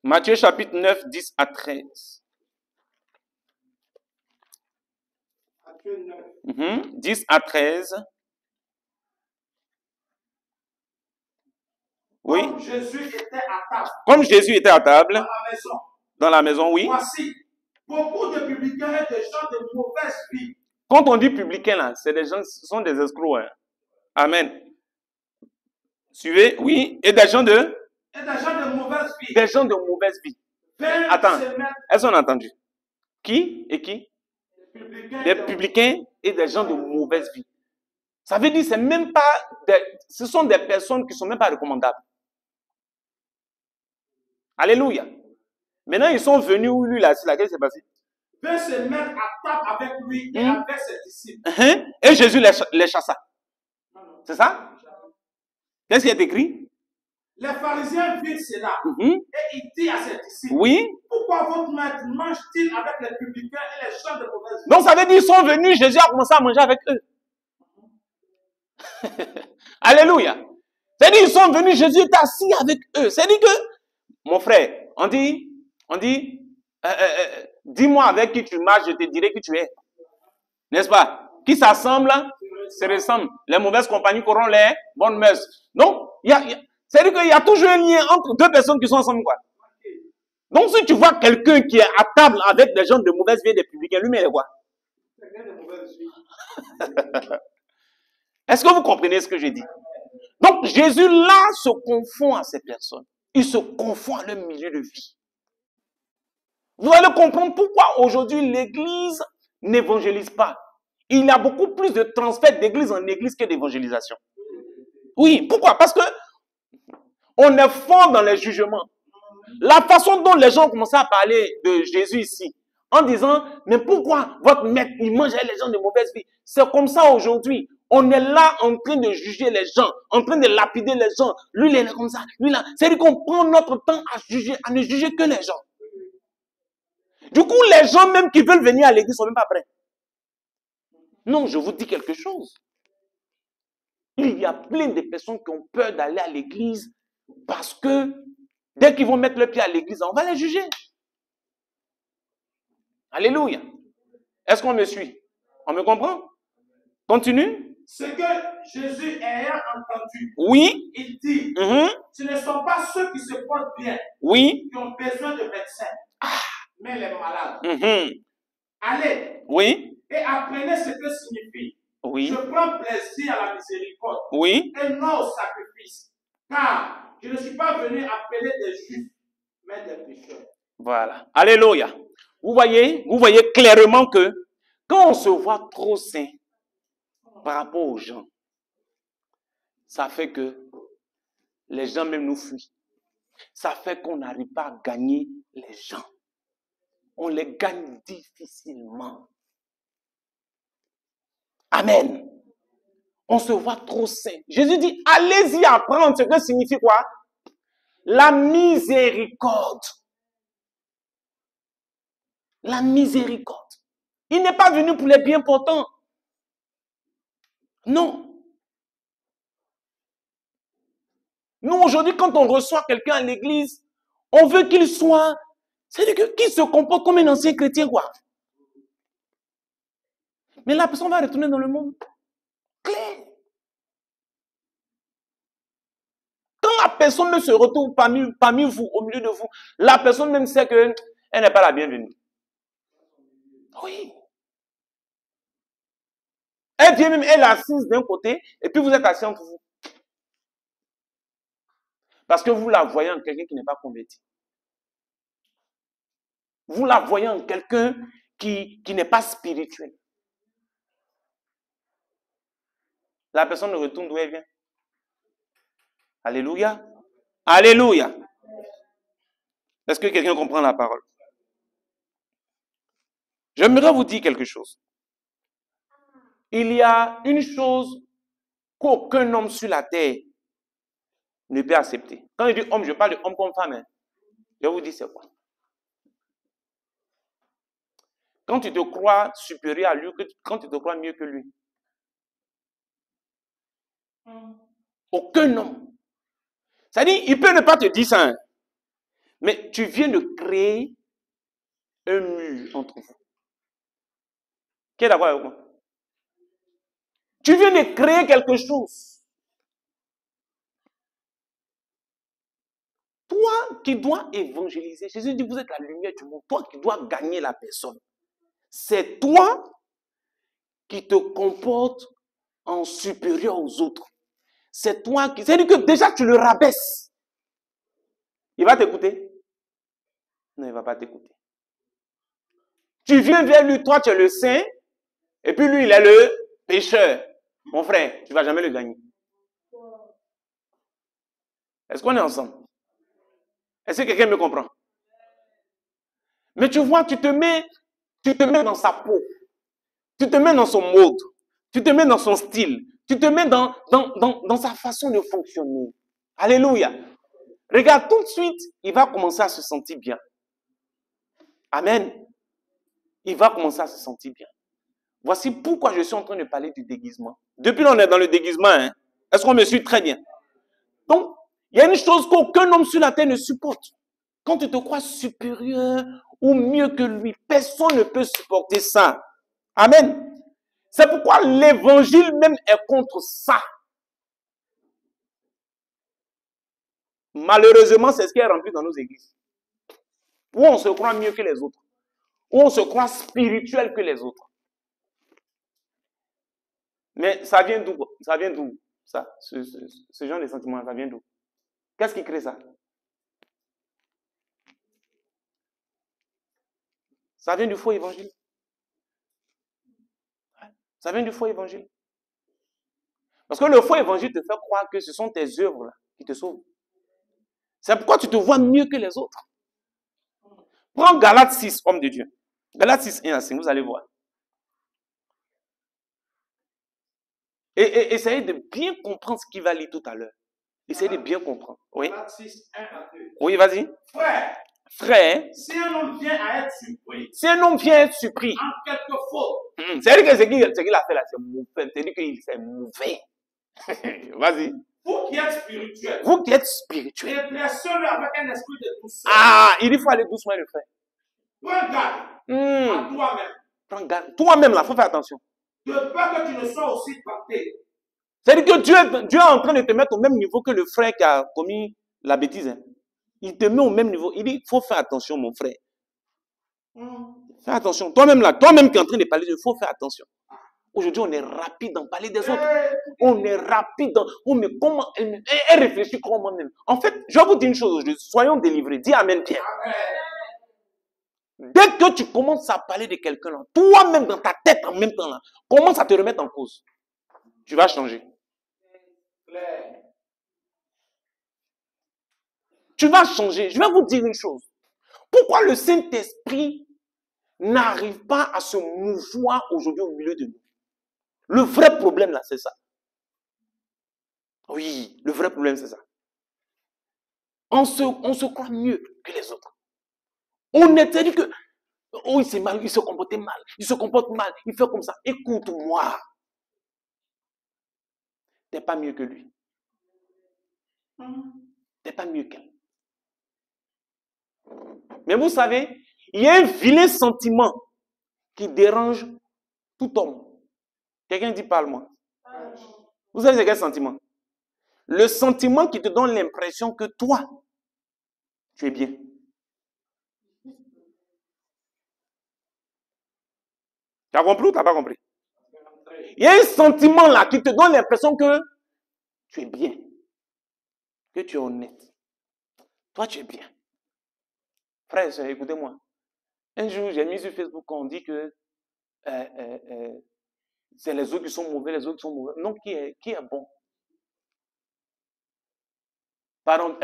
Matthieu chapitre 9, 10 à 13. Matthieu 9. 10 à 13. Oui. Comme Jésus était à table. Comme Jésus était à table. Dans la maison. Dans la maison, oui. Voici, beaucoup de publicains et des gens de mauvaise vie. Quand on dit publicains, là, c'est des gens, ce sont des escrocs. Hein. Amen. Suivez, oui. Et des gens de? Et des gens de mauvaise vie. Des gens de mauvaise vie. Attends, est-ce qu'on a entendu? Qui et qui? Des publicains et des gens de mauvaise vie. Ça veut dire, c'est même pas ce sont des personnes qui sont même pas recommandables. Alléluia. Maintenant, ils sont venus où lui, là, c'est laquelle s'est passé? Veut se mettre à table avec lui et avec ses disciples. Et Jésus les chassa. C'est ça? Qu'est-ce qui est écrit? Les pharisiens virent cela et il dit à ses disciples, oui. Pourquoi votre maître mange-t-il avec les publicains et les gens de mauvaise vie? Donc ça veut dire qu'ils sont venus, Jésus a commencé à manger avec eux. Alléluia. C'est-à-dire ils sont venus, Jésus est assis avec eux. C'est-à-dire que, mon frère, on dit, dis-moi avec qui tu marches, je te dirai qui tu es. N'est-ce pas? Qui s'assemble, se ressemble. Les mauvaises compagnies corrompent les bonnes mœurs. Donc, c'est-à-dire qu'il y a toujours un lien entre deux personnes qui sont ensemble, quoi. Donc, si tu vois quelqu'un qui est à table avec des gens de mauvaise vie, des publicains, lui, mais il est quoi? Est-ce que vous comprenez ce que je dis? Donc, Jésus, là, se confond à ces personnes. Il se confond à leur milieu de vie. Vous allez comprendre pourquoi aujourd'hui l'Église n'évangélise pas. Il y a beaucoup plus de transfert d'église en église que d'évangélisation. Oui, pourquoi? Parce que on est fort dans les jugements. La façon dont les gens ont commencé à parler de Jésus ici, en disant, mais pourquoi votre maître, il mange les gens de mauvaise vie? C'est comme ça aujourd'hui. On est là en train de juger les gens, en train de lapider les gens. Lui, il est comme ça, lui là. C'est-à-dire qu'on prend notre temps à juger, à ne juger que les gens. Du coup, les gens même qui veulent venir à l'église ne sont même pas prêts. Non, je vous dis quelque chose. Il y a plein de personnes qui ont peur d'aller à l'église parce que dès qu'ils vont mettre le pied à l'église, on va les juger. Alléluia. Est-ce qu'on me suit? On me comprend? Continue. Ce que Jésus ayant entendu, oui. Il dit, ce ne sont pas ceux qui se portent bien, oui. qui ont besoin de médecins, mais les malades. Allez, oui. Et apprenez ce que signifie. Oui. Je prends plaisir à la miséricorde. Oui. Et non au sacrifice. Car je ne suis pas venu appeler des justes, mais des pécheurs. Voilà. Alléluia. Vous voyez clairement que quand on se voit trop saint par rapport aux gens, ça fait que les gens même nous fuient. Ça fait qu'on n'arrive pas à gagner les gens. On les gagne difficilement. Amen. On se voit trop saint. Jésus dit, allez-y apprendre ce que signifie quoi? La miséricorde. La miséricorde. Il n'est pas venu pour les bien portants. Non. Nous, aujourd'hui, quand on reçoit quelqu'un à l'église, on veut qu'il soit, c'est-à-dire qu'il se comporte comme un ancien chrétien, quoi. Mais la personne va retourner dans le monde. Clair. Quand la personne même se retrouve parmi vous, au milieu de vous, la personne même sait qu'elle n'est pas la bienvenue. Oui. Elle vient même, elle est assise d'un côté, et puis vous êtes assis entre vous. Parce que vous la voyez en quelqu'un qui n'est pas converti. Vous la voyez en quelqu'un qui n'est pas spirituel. La personne retourne d'où elle vient. Alléluia. Alléluia. Est-ce que quelqu'un comprend la parole? J'aimerais vous dire quelque chose. Il y a une chose qu'aucun homme sur la terre ne peut accepter. Quand je dis homme, je parle de homme comme femme. Je vous dis c'est quoi? Quand tu te crois supérieur à lui, quand tu te crois mieux que lui. Aucun homme. C'est-à-dire, il peut ne pas te dire ça. Mais tu viens de créer un mur entre vous. Qui est d'accord avec moi? Tu viens de créer quelque chose. Toi qui dois évangéliser, Jésus dit, vous êtes la lumière du monde. Toi qui dois gagner la personne. C'est toi qui te comportes en supérieur aux autres. C'est toi qui... C'est-à-dire que déjà tu le rabaisses. Il va t'écouter? Non, il ne va pas t'écouter. Tu viens vers lui, toi tu es le saint, et puis lui il est le pécheur. Mon frère, tu ne vas jamais le gagner. Est-ce qu'on est ensemble? Est-ce que quelqu'un me comprend? Mais tu vois, tu te mets dans sa peau. Tu te mets dans son mode. Tu te mets dans son style. Tu te mets dans sa façon de fonctionner. Alléluia. Regarde, tout de suite, il va commencer à se sentir bien. Amen. Il va commencer à se sentir bien. Voici pourquoi je suis en train de parler du déguisement. Depuis là, on est dans le déguisement. Hein? Est-ce qu'on me suit très bien? Donc, il y a une chose qu'aucun homme sur la terre ne supporte. Quand tu te crois supérieur ou mieux que lui, personne ne peut supporter ça. Amen. C'est pourquoi l'évangile même est contre ça. Malheureusement, c'est ce qui est rempli dans nos églises. Où on se croit mieux que les autres. Où on se croit spirituel que les autres. Mais ça vient d'où? Ça vient d'où? Ça, ce genre de sentiment, ça vient d'où? Qu'est-ce qui crée ça? Ça vient du faux évangile. Ça vient du faux évangile. Parce que le faux évangile te fait croire que ce sont tes œuvres là, qui te sauvent. C'est pourquoi tu te vois mieux que les autres. Prends Galates 6, homme de Dieu. Galates 6, 1 à 5, vous allez voir. Et essayez de bien comprendre ce qu'il va lire tout à l'heure. Essayez de bien comprendre. Oui. Galates 6, 1 à 2. Oui, vas-y. Frère, Frère, si un homme vient à être surpris si un homme vient être surpris, en quelque faute, c'est-à-dire que ce qu'il a fait là, c'est mauvais. C'est-à-dire qu'il est mauvais. Vas-y. vous qui êtes spirituel, Vous qui êtes spirituel. redressez-le avec un esprit de douceur. Ah, il faut aller doucement le faire. Prends garde à toi-même, Prends garde. Toi-même là, il faut faire attention. de peur que tu ne sois aussi tenté. C'est-à-dire que Dieu est en train de te mettre au même niveau que le frère qui a commis la bêtise. Hein. Il te met au même niveau. Il dit, il faut faire attention, mon frère. Fais attention. Toi-même là, toi-même qui es en train de parler, il faut faire attention. Aujourd'hui, on est rapide d'en parler des autres. On est rapide dans... Oh, mais comment... Elle réfléchit comment même. En fait, je vais vous dire une chose aujourd'hui. Soyons délivrés. Dis Amen, Pierre. Dès que tu commences à parler de quelqu'un là, toi-même dans ta tête en même temps là, commence à te remettre en cause. Tu vas changer. Tu vas changer. Je vais vous dire une chose. Pourquoi le Saint-Esprit n'arrive pas à se mouvoir aujourd'hui au milieu de nous? Le vrai problème là, c'est ça. Oui, le vrai problème, c'est ça. On se croit mieux que les autres. On est dit que, oh, il s'est mal, il se comportait mal, il se comporte mal, il fait comme ça. Écoute-moi. Tu n'es pas mieux que lui. Tu n'es pas mieux qu'elle. Mais vous savez, il y a un vilain sentiment qui dérange tout homme. Quelqu'un dit, parle-moi. Vous savez c'est quel sentiment? Le sentiment qui te donne l'impression que toi, tu es bien. Tu as compris ou tu n'as pas compris? Il y a un sentiment là qui te donne l'impression que tu es bien. Que tu es honnête. Toi, tu es bien. Frère et soeur, écoutez-moi. Un jour, j'ai mis sur Facebook qu'on dit que c'est les autres qui sont mauvais, les autres qui sont mauvais. Non, qui est bon? Pardon,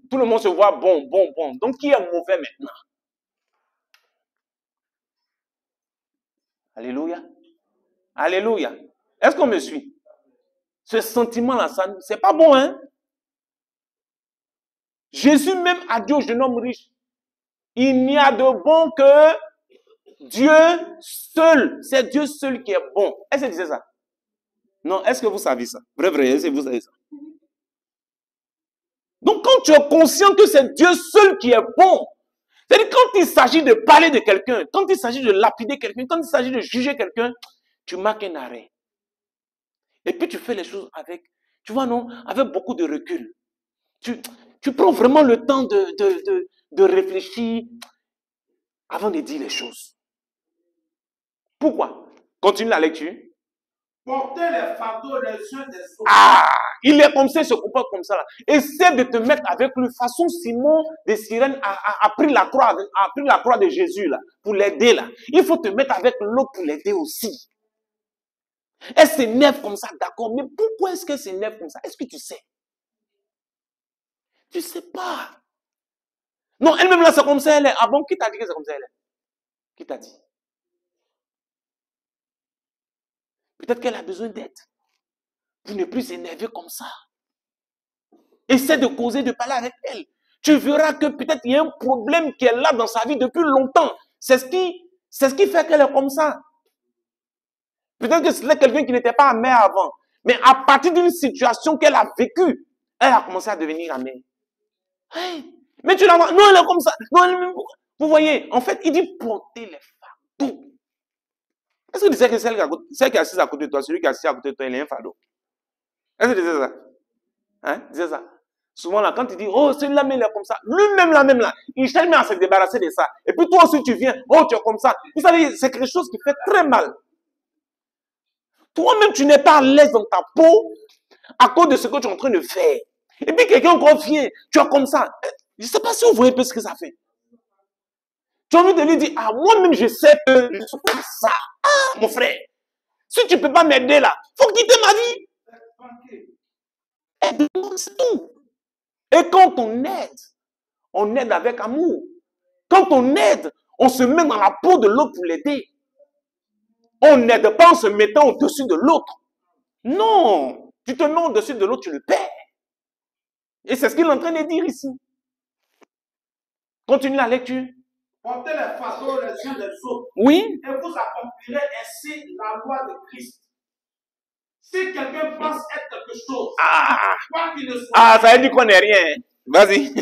tout le monde se voit bon. Donc, qui est mauvais maintenant? Alléluia. Alléluia. Est-ce qu'on me suit? Ce sentiment-là, c'est pas bon, hein? Jésus même a dit au jeune homme riche, il n'y a de bon que Dieu seul. C'est Dieu seul qui est bon. Est-ce qu'il disait ça? Non, est-ce que vous savez ça? Vrai, est-ce que vous savez ça? Donc quand tu es conscient que c'est Dieu seul qui est bon, c'est-à-dire quand il s'agit de parler de quelqu'un, quand il s'agit de lapider quelqu'un, quand il s'agit de juger quelqu'un, tu marques un arrêt. Et puis tu fais les choses avec, tu vois non, avec beaucoup de recul. Tu prends vraiment le temps de réfléchir avant de dire les choses. Pourquoi? Continue la lecture. Portez les fardeaux les uns des autres. Ah, il est comme ça, il se comporte comme ça. Là. Essaie de te mettre avec lui. Façon Simon de Cyrène a pris la croix de Jésus là, pour l'aider là. Il faut te mettre avec l'autre pour l'aider aussi. Elle s'énerve comme ça, d'accord. Mais pourquoi est-ce qu'elle s'énerve comme ça? Est-ce que tu sais? Tu ne sais pas. Non, elle-même là, c'est comme ça elle est. Ah bon, qui t'a dit que c'est comme ça elle est? Qui t'a dit? Peut-être qu'elle a besoin d'aide. Pour ne plus s'énerver comme ça. Essaie de causer, de parler avec elle. Tu verras que peut-être il y a un problème qu'elle a dans sa vie depuis longtemps. C'est ce qui fait qu'elle est comme ça. Peut-être que c'était quelqu'un qui n'était pas amer avant. Mais à partir d'une situation qu'elle a vécue, elle a commencé à devenir amère. Hey, mais tu la vois, non, elle est comme ça. Non, vous voyez, en fait, il dit porter les fardeaux. Est-ce que tu sais que celle qui est assise à côté de toi, celui qui est assis à côté de toi, il a un fardeau? Est-ce que tu sais ça? Hein? Tu sais ça? Souvent, là, quand il dit, oh, celui-là, mais il est comme ça, lui-même, là, il cherche même à se débarrasser de ça. Et puis toi aussi, tu viens, oh, tu es comme ça. Vous savez, c'est quelque chose qui fait très mal. Toi-même, tu n'es pas à l'aise dans ta peau à cause de ce que tu es en train de faire. Et puis quelqu'un encore vient, tu es comme ça. Je ne sais pas si vous voyez un peu ce que ça fait. Tu as envie de lui dire, ah, moi-même, je sais que je suis comme ça. Ah, mon frère, si tu ne peux pas m'aider là, il faut quitter ma vie. Aide-moi, c'est tout. Et quand on aide avec amour. Quand on aide, on se met dans la peau de l'autre pour l'aider. On n'aide pas en se mettant au-dessus de l'autre. Non, tu te mets au-dessus de l'autre, tu le perds. Et c'est ce qu'il est en train de dire ici. Continue la lecture. Portez les fardeaux les uns des autres. Oui. Et vous accomplirez ainsi la loi de Christ. Si quelqu'un pense être quelque chose, quoi qu'il ne soit. Ça veut dire qu'on n'est rien. Vas-y.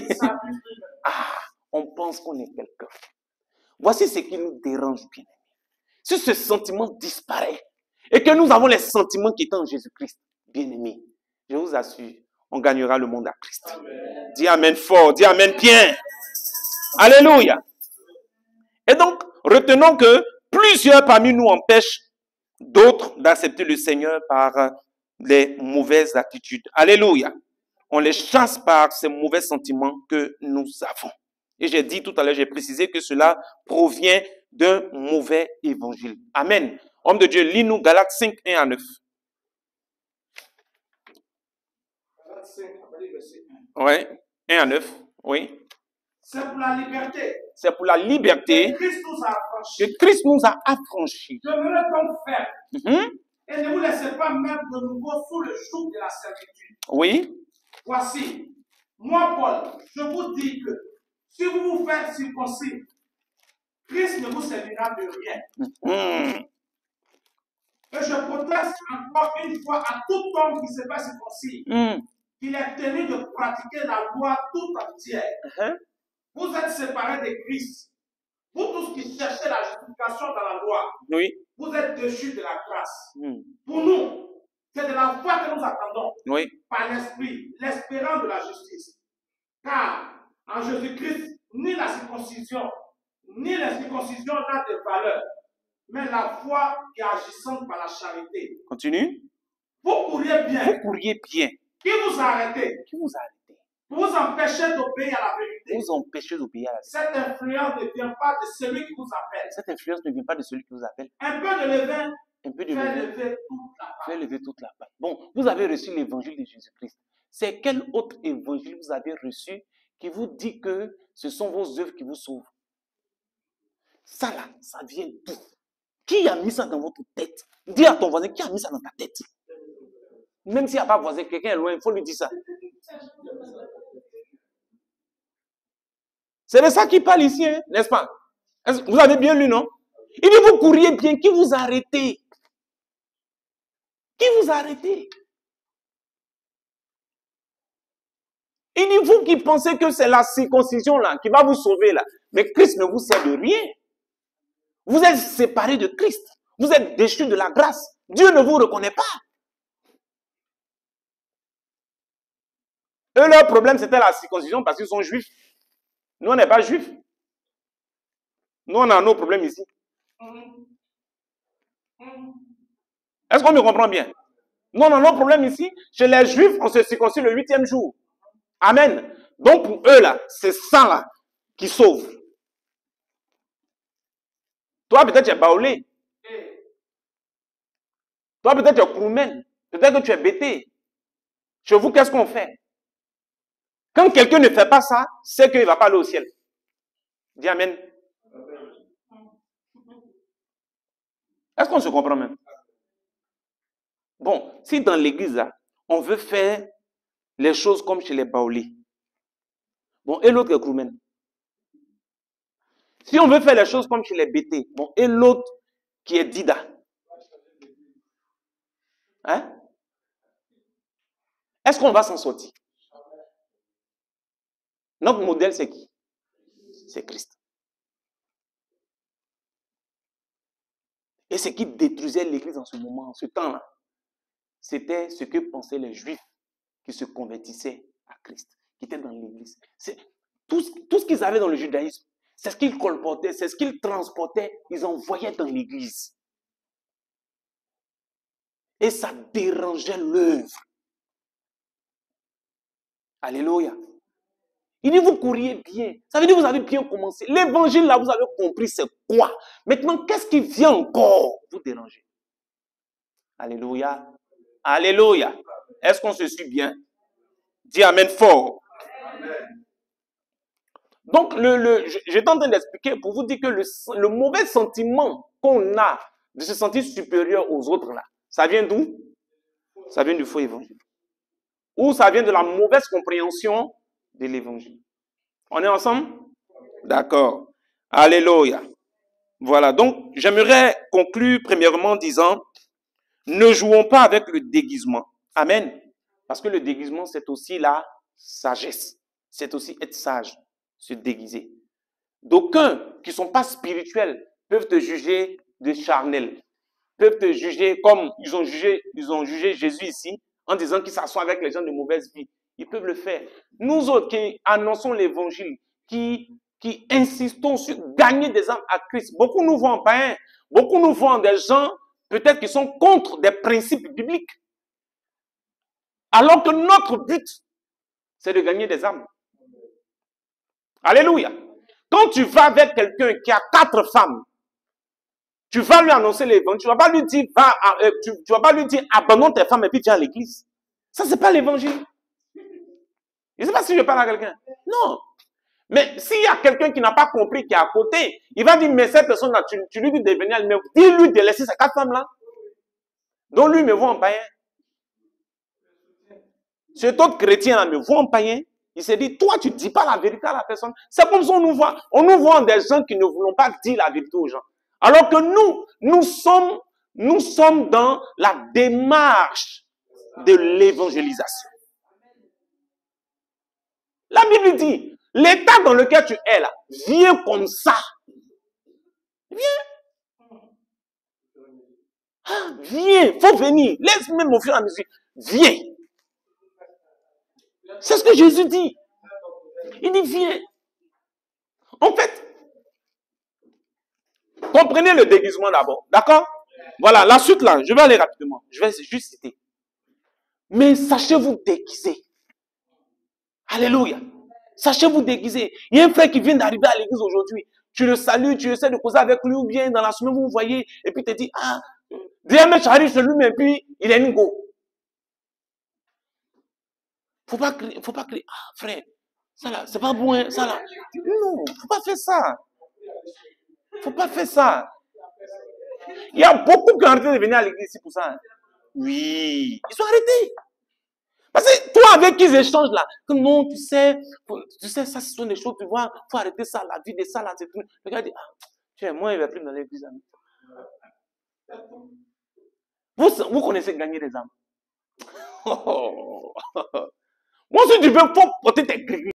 On pense qu'on est quelqu'un. Voici ce qui nous dérange bien. Si ce sentiment disparaît et que nous avons les sentiments qui étaient en Jésus-Christ, bien-aimés, je vous assure, on gagnera le monde à Christ. Amen. Dis amen fort, dis amen bien. Alléluia. Et donc, retenons que plusieurs parmi nous empêchent d'autres d'accepter le Seigneur par les mauvaises attitudes. Alléluia. On les chasse par ces mauvais sentiments que nous avons. Et j'ai dit tout à l'heure, j'ai précisé que cela provient d'un mauvais évangile. Amen. Homme de Dieu, lis-nous Galates 5, 1 à 9. Galates 5, verset 1. Oui, 1 à 9. Oui. C'est pour la liberté. C'est pour la liberté que Christ nous a affranchis. Demeurez donc fermes. Et ne vous laissez pas mettre de nouveau sous le joug de la servitude. Oui. Voici, moi, Paul, je vous dis que si vous vous faites circoncis, Christ ne vous servira de rien. Et je proteste encore une fois à tout homme qui se fait circoncis qu'il est tenu de pratiquer la loi tout entière. Vous êtes séparés de Christ. Vous tous qui cherchez la justification dans la loi, oui. Vous êtes déchus de la grâce. Pour nous, c'est de la foi que nous attendons par l'Esprit, l'espérance de la justice. Car en Jésus-Christ, ni la circoncision, ni l'incirconcision n'a de valeur, mais la foi qui est agissante par la charité. Continue. Vous courriez bien. Vous courriez bien. Qui vous a arrêté? Qui vous a arrêté? Pour vous empêcher d'obéir à la vérité. Vous empêchez d'obéir à la vérité. Cette influence ne vient pas de celui qui vous appelle. Cette influence ne vient pas de celui qui vous appelle. Un peu de levain. Un peu de levain. Fait lever toute la pâte. Bon, vous avez reçu l'évangile de Jésus-Christ. C'est quel autre évangile vous avez reçu qui vous dit que ce sont vos œuvres qui vous sauvent? Ça là, ça vient d'où? Qui a mis ça dans votre tête? Dis à ton voisin, qui a mis ça dans ta tête? Même s'il n'y a pas voisin, quelqu'un est loin, il faut lui dire ça. C'est de ça qu'il parle ici, hein, n'est-ce pas? Vous avez bien lu, non? Il dit, vous courriez bien, qui vous a arrêté? Qui vous a arrêté? Il dit, vous qui pensez que c'est la circoncision là qui va vous sauver là, mais Christ ne vous sert de rien. Vous êtes séparés de Christ. Vous êtes déchus de la grâce. Dieu ne vous reconnaît pas. Eux, leur problème, c'était la circoncision parce qu'ils sont juifs. Nous, on n'est pas juifs. Nous, on a nos problèmes ici. Est-ce qu'on me comprend bien? Nous, on a nos problèmes ici. Chez les juifs, on se circoncis le 8e jour. Amen. Donc, pour eux, là, c'est ça, là, qui sauve. Toi, peut-être, tu es baoulé. Toi, peut-être, tu es kroumen. Peut-être que tu es bêté. Chez vous, qu'est-ce qu'on fait? Quand quelqu'un ne fait pas ça, c'est qu'il ne va pas aller au ciel. Dis amen. Est-ce qu'on se comprend même? Bon, si dans l'église, là, on veut faire les choses comme chez les baoulés. Bon, et l'autre est kroumen. Si on veut faire les choses comme chez les bêtés, bon, et l'autre qui est dida. Hein? Est-ce qu'on va s'en sortir? Notre modèle, c'est qui? C'est Christ. Et ce qui détruisait l'église en ce moment, en ce temps-là, c'était ce que pensaient les Juifs qui se convertissaient à Christ, qui étaient dans l'église. C'est tout ce qu'ils avaient dans le judaïsme, c'est ce qu'ils colportaient, c'est ce qu'ils transportaient, ils envoyaient dans l'église. Et ça dérangeait l'œuvre. Alléluia. Il dit, vous courriez bien. Ça veut dire que vous avez bien commencé. L'évangile, là, vous avez compris c'est quoi. Maintenant, qu'est-ce qui vient encore vous déranger? Alléluia. Alléluia. Est-ce qu'on se suit bien? Dis amen fort. Amen. Donc, j'étais en train d'expliquer pour vous dire que le mauvais sentiment qu'on a de se sentir supérieur aux autres, là, ça vient d'où? Ça vient du faux évangile. Ou ça vient de la mauvaise compréhension de l'évangile. On est ensemble? D'accord. Alléluia. Voilà, donc j'aimerais conclure premièrement en disant, ne jouons pas avec le déguisement. Amen. Parce que le déguisement, c'est aussi la sagesse. C'est aussi être sage, se déguiser. D'aucuns qui ne sont pas spirituels peuvent te juger de charnel. Peuvent te juger comme ils ont jugé Jésus ici, en disant qu'il s'assoit avec les gens de mauvaise vie. Ils peuvent le faire. Nous autres qui annonçons l'évangile, qui insistons sur gagner des âmes à Christ, beaucoup nous voient en païens, beaucoup nous voient des gens peut-être qui sont contre des principes bibliques. Alors que notre but, c'est de gagner des âmes. Alléluia. Quand tu vas avec quelqu'un qui a 4 femmes, tu vas lui annoncer l'évangile, tu ne vas pas lui dire, tu vas pas lui dire, abandonne tes femmes et puis viens à l'église. Ça, c'est pas l'évangile. Je ne sais pas si je parle à quelqu'un. Non. Mais s'il y a quelqu'un qui n'a pas compris, qui est à côté, il va dire, mais cette personne-là, tu lui dis de venir, mais dis-lui de laisser ces 4 femmes-là. Donc lui me voit en païen. Cet autre chrétien-là me voit en païen. Il se dit, toi, tu ne dis pas la vérité à la personne. C'est comme ça qu'on nous voit. On nous voit des gens qui ne voulons pas dire la vérité aux gens. Alors que nous sommes dans la démarche de l'évangélisation. La Bible dit, l'état dans lequel tu es là, viens comme ça. Viens. Ah, viens, faut venir. Laisse même mon frère à mesure. Viens. C'est ce que Jésus dit. Il dit, viens. En fait, comprenez le déguisement d'abord. D'accord? Voilà, la suite là, je vais aller rapidement. Je vais juste citer. Mais sachez-vous déguiser. Alléluia. Sachez-vous déguiser. Il y a un frère qui vient d'arriver à l'église aujourd'hui. Tu le salues, tu essaies de causer avec lui ou bien dans la semaine vous voyez et puis tu te dis, ah, Dieu arrive chez lui mais puis il est une go. Faut pas crier, ah frère, ça là, c'est pas bon, hein, ça là. Non, faut pas faire ça. Faut pas faire ça. Il y a beaucoup qui ont arrêté de venir à l'église ici pour ça. Hein. Oui, ils sont arrêtés. Parce que toi, avec qui ils échangent là, que non, tu sais, ça, ce sont des choses, tu vois, il faut arrêter ça, la vie de ça, là, c'est tout. Le gars dit, ah, tiens, moi, il va plus dans l'église. Vous connaissez gagner des âmes. Moi, si tu veux, il faut porter tes